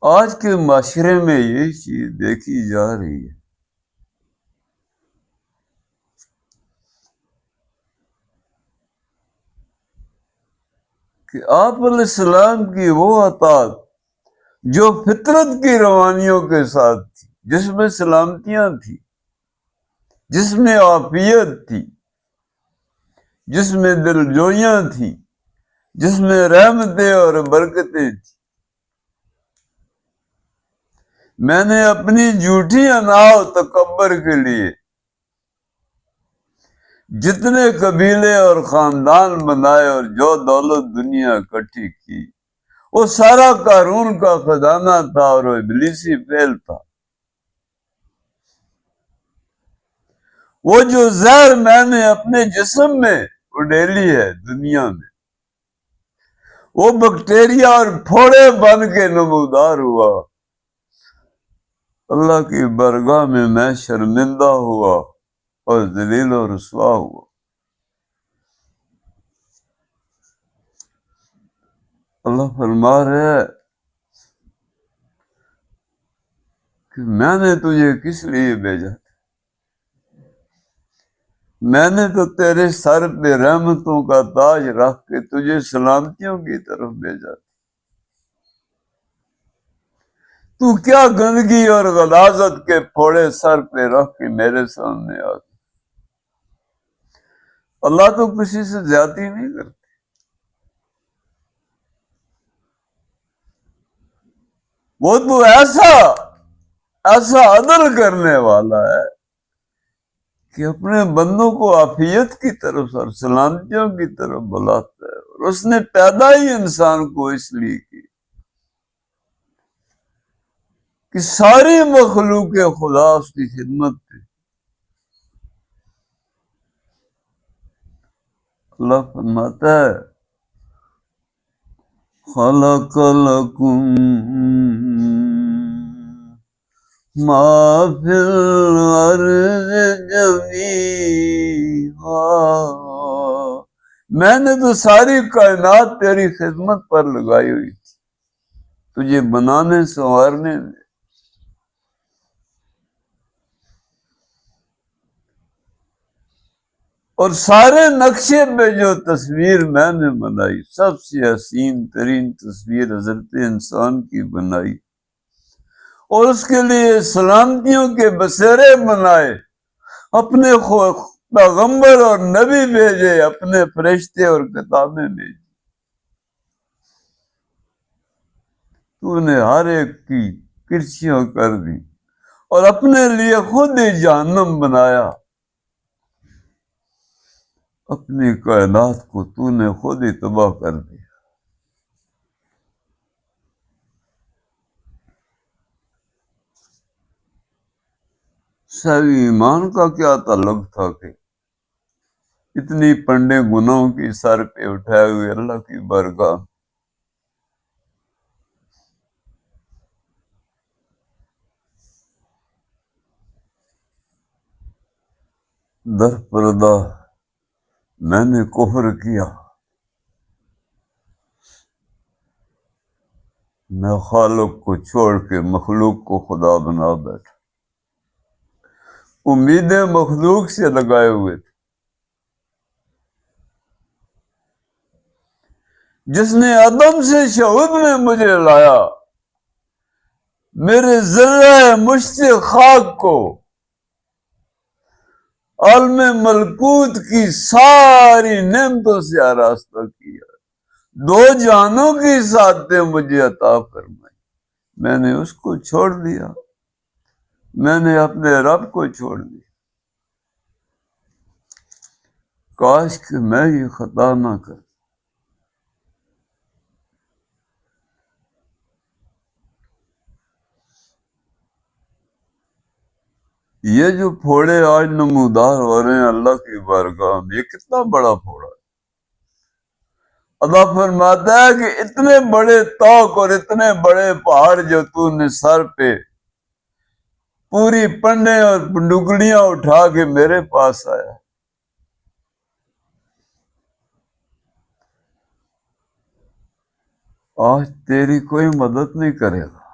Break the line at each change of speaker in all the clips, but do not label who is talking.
آج کے معاشرے میں یہ چیز دیکھی جا رہی ہے کہ آپ علیہ السلام کی وہ اطاعت جو فطرت کی روانیوں کے ساتھ تھی، جس میں سلامتیاں تھیں، جس میں عافیت تھی، جس میں دلجویاں تھیں، جس میں رحمتیں اور برکتیں تھیں، میں نے اپنی جھوٹی انا و تکبر کے لیے جتنے قبیلے اور خاندان بنائے اور جو دولت دنیا اکٹھی کی، وہ سارا قارون کا خزانہ تھا اور وہ ابلیسی فعل تھا۔ وہ جو زہر میں نے اپنے جسم میں اڈیلی ہے دنیا میں، وہ بیکٹیریا اور پھوڑے بن کے نمودار ہوا۔ اللہ کی بارگاہ میں میں شرمندہ ہوا اور ذلیل و رسوا ہوا۔ اللہ فرما رہے ہے کہ میں نے تجھے کس لیے بھیجا تھا؟ میں نے تو تیرے سر پہ رحمتوں کا تاج رکھ کے تجھے سلامتیوں کی طرف بھیجا تھا۔ تو کیا گندگی اور غلاظت کے پھوڑے سر پہ رکھ کے میرے سامنے آ گیا؟ اللہ تو کسی سے زیادتی نہیں کرتا۔ وہ تو ایسا عدل کرنے والا ہے کہ اپنے بندوں کو عافیت کی طرف اور سلامتیوں کی طرف بلاتا ہے، اور اس نے پیدا ہی انسان کو اس لیے کی کہ ساری مخلوق خدا اس کی خدمت تھی۔ اللہ فرماتا ہے خلق لکم ما فی الارض جمیعا، میں نے تو ساری کائنات تیری خدمت پر لگائی ہوئی تھی، تجھے بنانے سنوارنے میں۔ اور سارے نقشے پہ جو تصویر میں نے بنائی، سب سے حسین ترین تصویر حضرت انسان کی بنائی، اور اس کے لیے سلامتیوں کے بسیرے بنائے، اپنے پیغمبر اور نبی بھیجے، اپنے فرشتے اور کتابیں بھیجی۔ تو نے ہر ایک کی کرسیاں کر دی اور اپنے لیے خود ہی جہنم بنایا۔ اپنی کائنات کو تو نے خود ہی تباہ کر دیا۔ صاحب ایمان کا کیا تعلق تھا کہ اتنی پنڈے گناہوں کی سر پہ اٹھائے ہوئے اللہ کی بارگاہ در پردہ میں نے کفر کیا، میں خالق کو چھوڑ کے مخلوق کو خدا بنا بیٹھا، امیدیں مخلوق سے لگائے ہوئے تھے۔ جس نے عدم سے شہود میں مجھے لایا، میرے ذرہ مشت خاک کو عالم ملکوت کی ساری نعمتوں سے آراستہ کیا، دو جہانوں کی سعادتیں مجھے عطا فرمائی، میں نے اس کو چھوڑ دیا، میں نے اپنے رب کو چھوڑ دیا۔ کاش کہ میں یہ خطا نہ کرتا۔ یہ جو پھوڑے آج نمودار ہو رہے ہیں اللہ کی بارگاہ میں، یہ کتنا بڑا پھوڑا ہے۔ اللہ فرماتا ہے کہ اتنے بڑے طوق اور اتنے بڑے پہاڑ جو تو نے سر پہ پوری پنڈے اور پنڈکڑیاں اٹھا کے میرے پاس آیا، آج تیری کوئی مدد نہیں کرے گا۔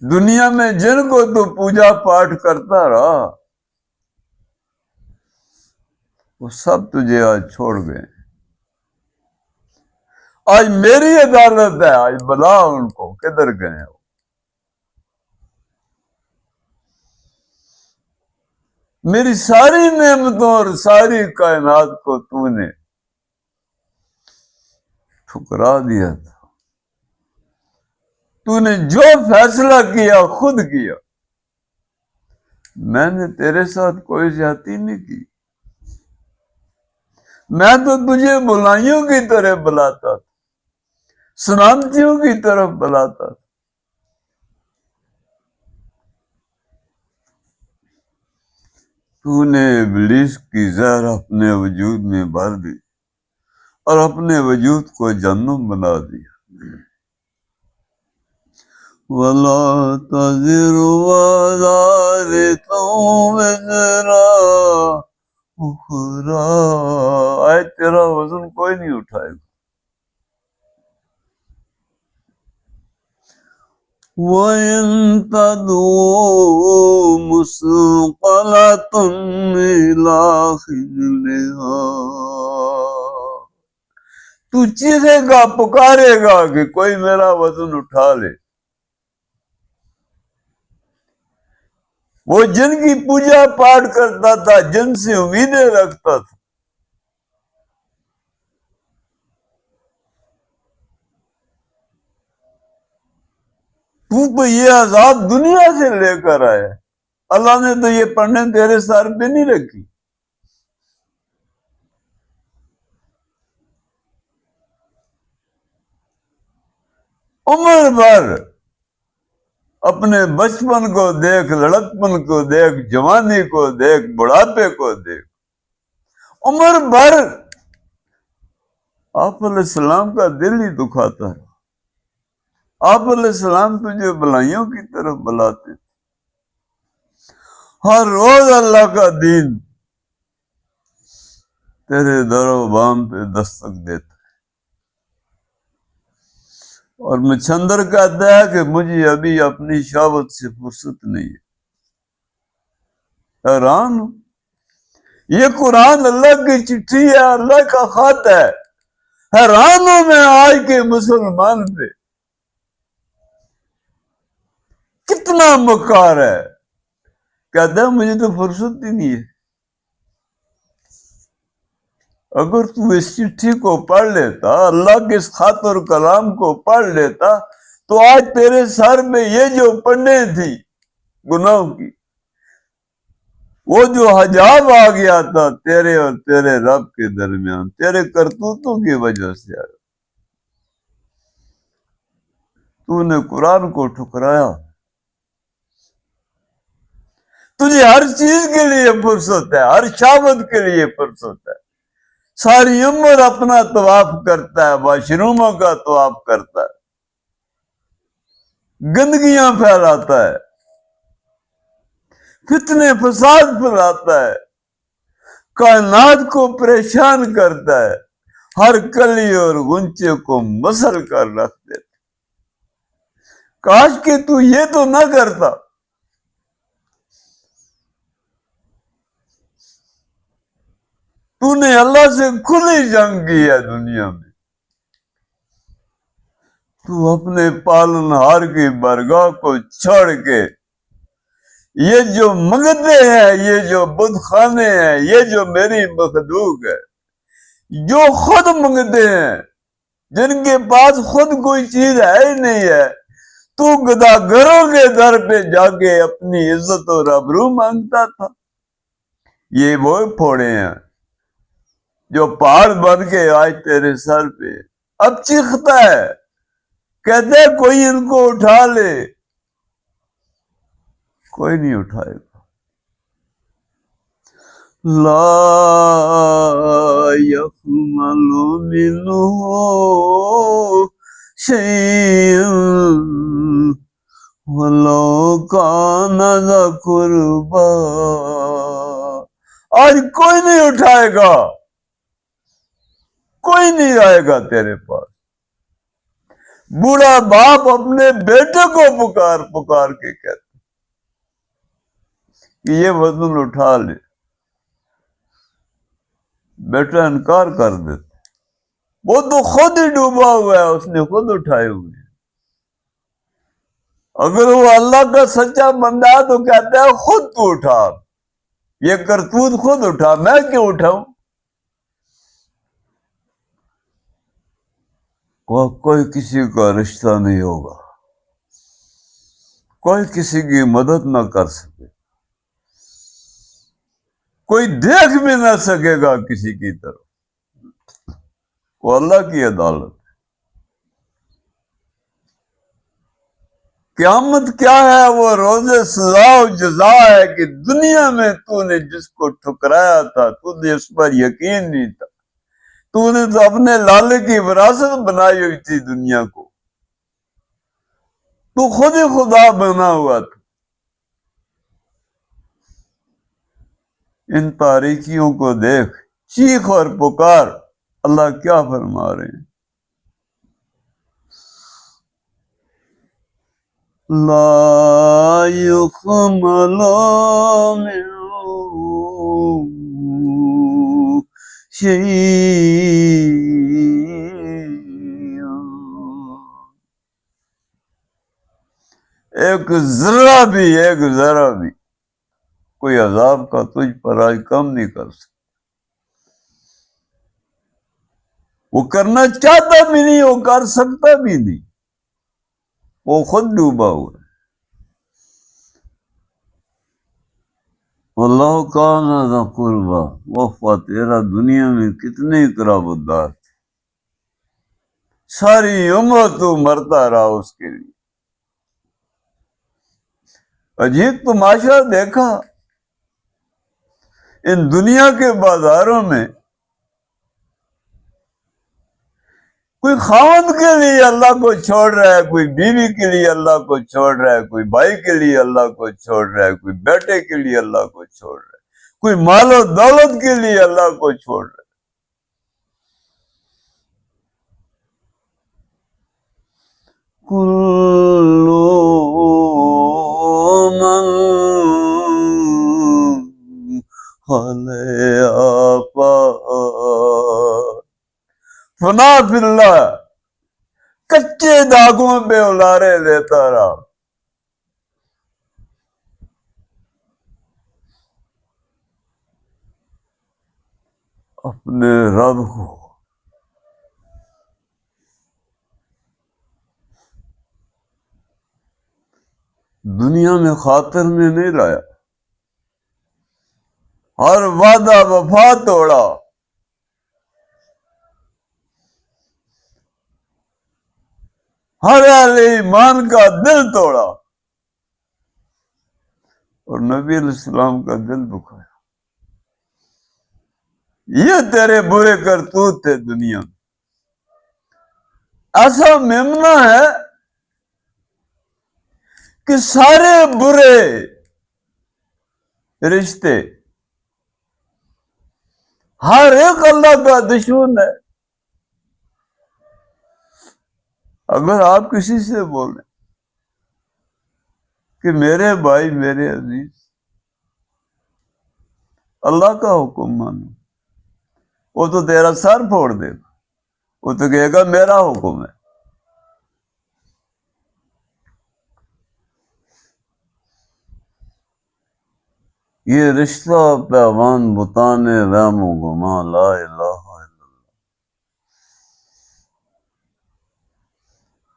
دنیا میں جن کو تو پوجا پاٹ کرتا رہا وہ سب تجھے آج چھوڑ گئے. آج میری عدالت ہے, آج بلا ان کو کدھر گئے ہو. میری ساری نعمتوں اور ساری کائنات کو تو نے ٹھکرا دیا تھا. تو نے جو فیصلہ کیا خود کیا. میں نے تیرے ساتھ کوئی زیادتی نہیں کی. میں تو تجھے بلائیوں کی طرح بلاتا تھا, سلامتیوں کی طرف بلاتا تھا. تو نے ابلیس کی زہر اپنے وجود میں بھر دی اور اپنے وجود کو جہنم بنا دیا. وَلَا تَزِرُ وَازِرَةٌ وِزْرَ أُخْرَىٰ. آئے تیرا وزن کوئی نہیں اٹھائے گا. وَإِن تَدْعُ مُثْقَلَةٌ إِلَىٰ حِمْلِهَا. تو چیخے گا, پکارے گا کہ کوئی میرا وزن اٹھا لے. وہ جن کی پوجا پاٹ کرتا تھا, جن سے امیدیں رکھتا تھا, تو یہ عذاب دنیا سے لے کر آیا. اللہ نے تو یہ پڑھنے تیرے سر پہ نہیں رکھی. عمر بھر اپنے بچپن کو دیکھ, لڑکپن کو دیکھ, جوانی کو دیکھ, بڑھاپے کو دیکھ. عمر بھر آپ علیہ السلام کا دل ہی دکھاتا ہے. آپ علیہ السلام تجھے بلائیوں کی طرف بلاتے تھے. ہر روز اللہ کا دین تیرے در و بام پہ دستک دیتا ہے. اور مچھندر کہتا ہے کہ مجھے ابھی اپنی شہوت سے فرصت نہیں ہے. حیران ہوں. یہ قرآن اللہ کی چٹھی ہے, اللہ کا خط ہے. حیران ہوں میں آج کے مسلمان پہ, کتنا مکار ہے. کہتا ہے مجھے تو فرصت ہی نہیں ہے. اگر تو اس چٹھی کو پڑھ لیتا, اللہ کے اس خط اور کلام کو پڑھ لیتا, تو آج تیرے سر میں یہ جو پڑھنے تھی گناہوں کی, وہ جو حجاب آ گیا تھا تیرے اور تیرے رب کے درمیان, تیرے کرتوتوں کی وجہ سے آیا. تو نے قرآن کو ٹھکرایا. تجھے ہر چیز کے لیے فرصت ہے, ہر شہوت کے لیے فرصت ہے. ساری عمر اپنا طواف کرتا ہے, واش روموں کا طواف کرتا ہے, گندگیاں پھیلاتا ہے, فتنے فساد پھیلاتا ہے, کائنات کو پریشان کرتا ہے, ہر کلی اور غنچے کو مسل کر رکھ دیتا. کاش کہ تو یہ تو نہ کرتا. تو نے اللہ سے کھلی جنگ کی ہے دنیا میں. تو اپنے پالنہار کی برگاہ کو چھوڑ کے یہ جو منگتے ہیں, یہ جو بت خانے ہیں, یہ جو میری مخلوق ہے, جو خود منگتے ہیں, جن کے پاس خود کوئی چیز ہے ہی نہیں ہے, تو گداگروں کے در پہ جا کے اپنی عزت اور ابرو مانگتا تھا. یہ وہ پھوڑے ہیں جو پہاڑ بن کے آج تیرے سر پہ. اب چیختا ہے, کہتے ہیں کوئی ان کو اٹھا لے. کوئی نہیں اٹھائے گا. لا يحمل منه شيء ولو كان ذا قربى. آج کوئی نہیں اٹھائے گا, کوئی نہیں آئے گا تیرے پاس. بوڑھا باپ اپنے بیٹے کو پکار پکار کے کہتا کہ یہ وزن اٹھا لے، بیٹا انکار کر دیتا، وہ تو خود ہی ڈوبا ہوا ہے، اس نے خود اٹھائے ہوئے۔ اگر وہ اللہ کا سچا بندہ ہے تو کہتا ہے خود تو اٹھا، یہ کرتوت خود اٹھا، میں کیوں اٹھاؤں؟ کوئی کسی کا رشتہ نہیں ہوگا، کوئی کسی کی مدد نہ کر سکے، کوئی دیکھ بھی نہ سکے گا کسی کی طرف، وہ اللہ کی عدالت۔ قیامت کیا ہے؟ وہ روز سزا و جزا ہے کہ دنیا میں تو نے جس کو ٹھکرایا تھا، تو نے اس پر یقین نہیں تھا، تو نے تو اپنے لالے کی وراثت بنائی ہوئی تھی دنیا کو، تو خود ہی خدا بنا ہوا تھا۔ ان تاریکیوں کو دیکھ، چیخ اور پکار، اللہ کیا فرما رہے ہیں؟ لا يحمل من شيء، ایک ذرہ بھی کوئی عذاب کا تجھ پر آج کم نہیں کر سکتا۔ وہ کرنا چاہتا بھی نہیں، وہ کر سکتا بھی نہیں، وہ خود ڈوبا ہوا ہے۔ اللہ کان ذا قربا، وفا تیرا دنیا میں کتنے قرابت دار تھے، ساری عمر تو مرتا رہا اس کے لیے۔ عجیب تماشا دیکھا، ان دنیا کے بازاروں میں کوئی خاوند کے لیے اللہ کو چھوڑ رہا ہے، کوئی بیوی کے لیے اللہ کو چھوڑ رہا ہے، کوئی بھائی کے لیے اللہ کو چھوڑ رہا ہے، کوئی بیٹے کے لیے اللہ کو چھوڑ رہا ہے، کوئی مال و دولت کے لیے اللہ کو چھوڑ رہا ہے۔ کل من علیہا فان، فنا فی اللہ، کچے داغوں پہ الارے لیتا رہا۔ اپنے رب کو دنیا میں خاطر میں نہیں لایا، ہر وعدہ وفا توڑا، ہر اہل ایمان کا دل توڑا، اور نبی علیہ السلام کا دل دکھایا۔ یہ تیرے برے کرتوت تھے دنیا میں۔ ایسا میمنہ ہے کہ سارے برے رشتے، ہر ایک اللہ کا دشمن ہے۔ اگر آپ کسی سے بولیں کہ میرے بھائی، میرے عزیز، اللہ کا حکم مانو، وہ تو تیرا سر پھوڑ دے گا، وہ تو کہے گا میرا حکم ہے۔ یہ رشتہ پیوان بتانے وہم و گما، لا الہ الا اللہ۔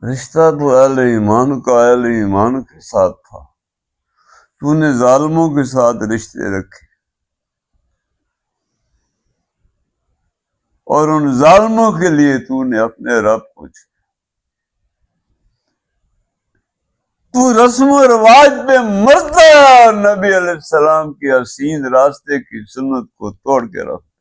رشتہ تو اہل ایمان کا اہل ایمان کے ساتھ تھا، تو نے ظالموں کے ساتھ رشتے رکھے، اور ان ظالموں کے لیے تو نے اپنے رب کو چھوڑا۔ تو رسم و رواج پہ مرتا ہے اور نبی علیہ السلام کی حسین راستے کی سنت کو توڑ کے رکھتا۔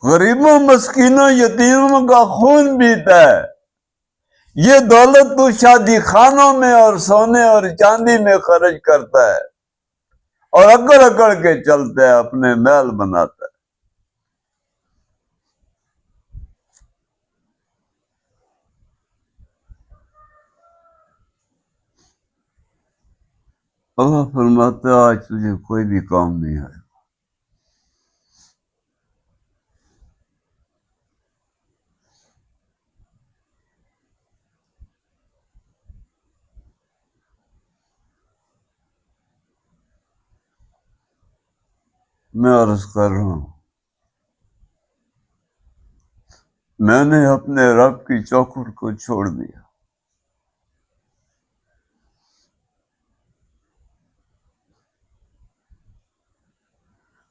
غریبوں، مسکینوں، یتیموں کا خون پیتا ہے۔ یہ دولت تو شادی خانوں میں اور سونے اور چاندی میں خرچ کرتا ہے، اور اکڑ اکڑ کے چلتا ہے، اپنے محل بناتا ہے۔ اللہ فرماتا ہے آج تجھے کوئی بھی کام نہیں آئے. میں عرض کر رہا ہوں، میں نے اپنے رب کی چوکھٹ کو چھوڑ دیا.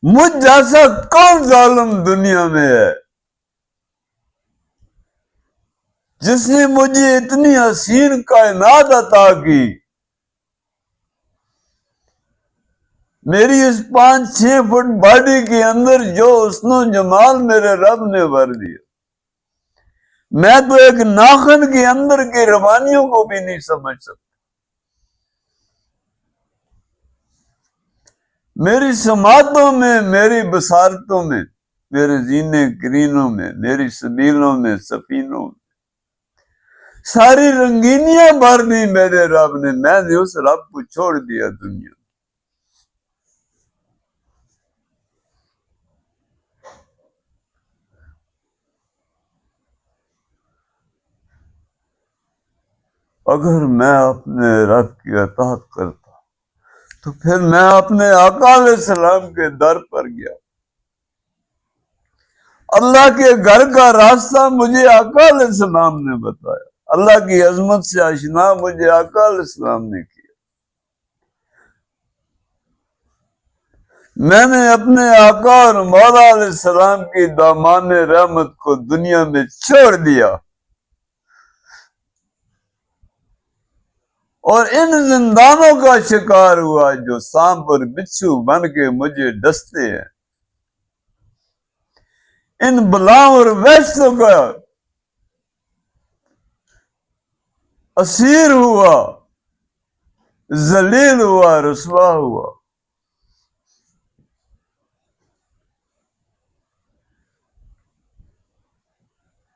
مجھ جیسا کون ظالم دنیا میں ہے جس نے مجھے اتنی حسین کائنات عطا کی، میری اس 5-6 فٹ باڈی کے اندر جو حسن و جمال میرے رب نے بھر دیا، میں تو ایک ناخن کے اندر کی روانیوں کو بھی نہیں سمجھ سکتا. میری سماعتوں میں، میری بصارتوں میں، میرے زینے کرینوں میں، میری سبیلوں میں، سفینوں میں ساری رنگینیاں بھر دی میرے رب نے. میں نے اس رب کو چھوڑ دیا دنیا. اگر میں اپنے رب کی اطاعت کرتا تو پھر میں اپنے آقا علیہ السلام کے در پر گیا. اللہ کے گھر کا راستہ مجھے آقا علیہ السلام نے بتایا. اللہ کی عظمت سے آشنا مجھے آقا علیہ السلام نے کیا. میں نے اپنے آقا اور مولا علیہ السلام کی دامان رحمت کو دنیا میں چھوڑ دیا اور ان زندانوں کا شکار ہوا جو سانپ اور بچھو بن کے مجھے ڈستے ہیں. ان بلاؤں اور وحشتوں کا اسیر ہوا، ذلیل ہوا، رسوا ہوا.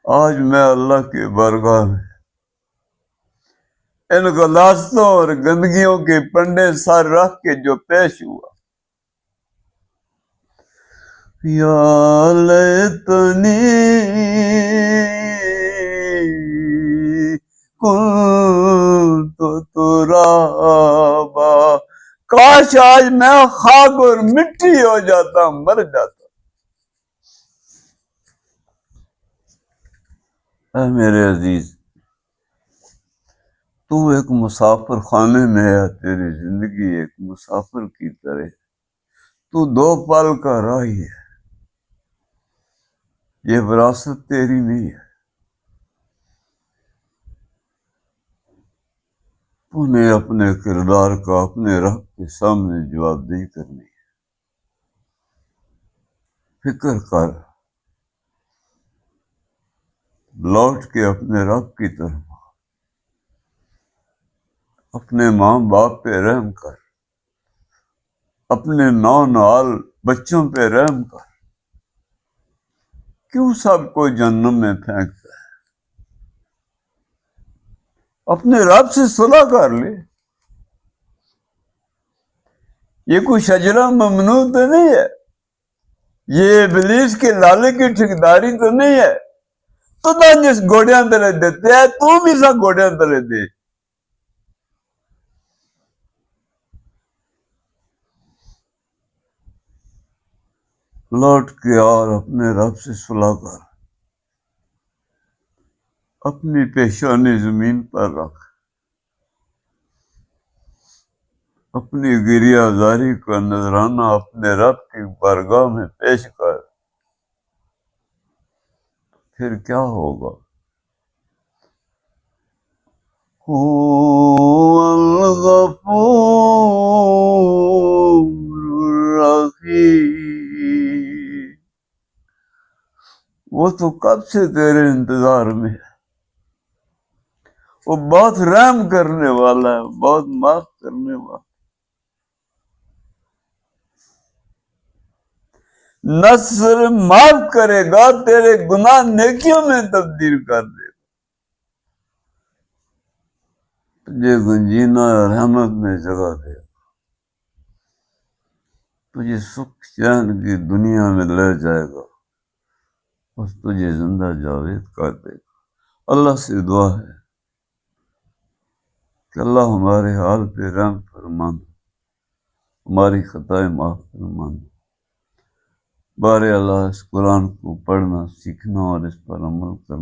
آج میں اللہ کی بارگاہ میں ان غلاظتوں اور گندگیوں کے پنڈے سر رکھ کے جو پیش ہوا، یا لیتنی کنت ترابا، کاش آج میں خاک اور مٹی ہو جاتا، مر جاتا. اے میرے عزیز، تو ایک مسافر خانے میں ہے. تیری زندگی ایک مسافر کی طرح، تو 2 پل کا راہی ہے. یہ وراثت تیری نہیں ہے. تو نے اپنے کردار کا اپنے رب کے سامنے جواب دہی کرنی ہے. فکر کر، لوٹ کے اپنے رب کی طرف، اپنے ماں باپ پہ رحم کر، اپنے نونہال بچوں پہ رحم کر. کیوں سب کو جہنم میں پھینکتا ہے؟ اپنے رب سے صلح کر لے. یہ کوئی شجرہ ممنوع تو نہیں ہے، یہ ابلیس کے لالے کی ٹھیکداری تو نہیں ہے. تو نہ جس گوڑیاں تلے دیتے ہیں تو بھی سا گوڑیاں تلے دے. لوٹ کے اور اپنے رب سے صلح کر، اپنی پیشانی زمین پر رکھ، اپنی گریہ زاری کا نذرانہ اپنے رب کی بارگاہ میں پیش کر. پھر کیا ہوگا؟ هو الغفور الرحیم. وہ تو کب سے تیرے انتظار میں ہے. وہ بہت رحم کرنے والا ہے، بہت معاف کرنے والا. نہ صرف معاف کرے گا، تیرے گناہ نیکیوں میں تبدیل کر دے گا. تجھے گنجینہ رحمت میں جگہ دے گا. تجھے سکھ چین کی دنیا میں لے جائے گا، بس تجھے زندہ جاوید کر دے گا۔ اللہ سے دعا ہے کہ اللہ ہمارے حال پہ رحم فرمانا، ہماری خطائیں معاف فرمانا۔ بارے اللہ اس قرآن کو پڑھنا، سیکھنا اور اس پر عمل کرنا